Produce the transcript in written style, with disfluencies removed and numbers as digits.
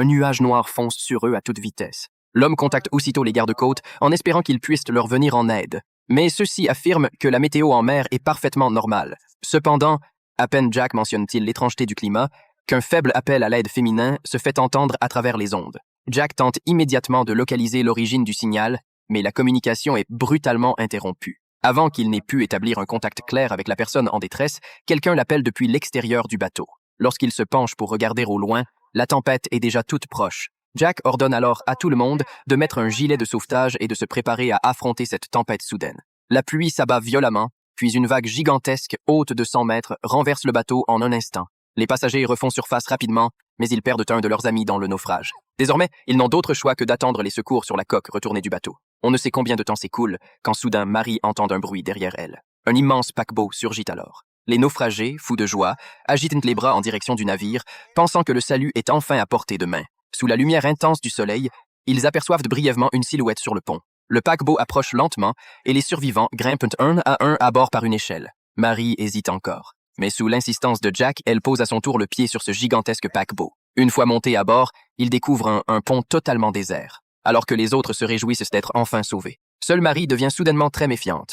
un nuage noir fonce sur eux à toute vitesse. L'homme contacte aussitôt les gardes-côtes en espérant qu'ils puissent leur venir en aide. Mais ceux-ci affirment que la météo en mer est parfaitement normale. Cependant, à peine Jack mentionne-t-il l'étrangeté du climat, qu'un faible appel à l'aide féminin se fait entendre à travers les ondes. Jack tente immédiatement de localiser l'origine du signal, mais la communication est brutalement interrompue. Avant qu'il n'ait pu établir un contact clair avec la personne en détresse, quelqu'un l'appelle depuis l'extérieur du bateau. Lorsqu'il se penche pour regarder au loin, la tempête est déjà toute proche. Jack ordonne alors à tout le monde de mettre un gilet de sauvetage et de se préparer à affronter cette tempête soudaine. La pluie s'abat violemment, puis une vague gigantesque, haute de 100 mètres, renverse le bateau en un instant. Les passagers refont surface rapidement, mais ils perdent un de leurs amis dans le naufrage. Désormais, ils n'ont d'autre choix que d'attendre les secours sur la coque retournée du bateau. On ne sait combien de temps s'écoule, quand soudain Marie entend un bruit derrière elle. Un immense paquebot surgit alors. Les naufragés, fous de joie, agitent les bras en direction du navire, pensant que le salut est enfin à portée de main. Sous la lumière intense du soleil, ils aperçoivent brièvement une silhouette sur le pont. Le paquebot approche lentement et les survivants grimpent un à bord par une échelle. Marie hésite encore. Mais sous l'insistance de Jack, elle pose à son tour le pied sur ce gigantesque paquebot. Une fois monté à bord, il découvre un pont totalement désert, alors que les autres se réjouissent d'être enfin sauvés. Seule Marie devient soudainement très méfiante.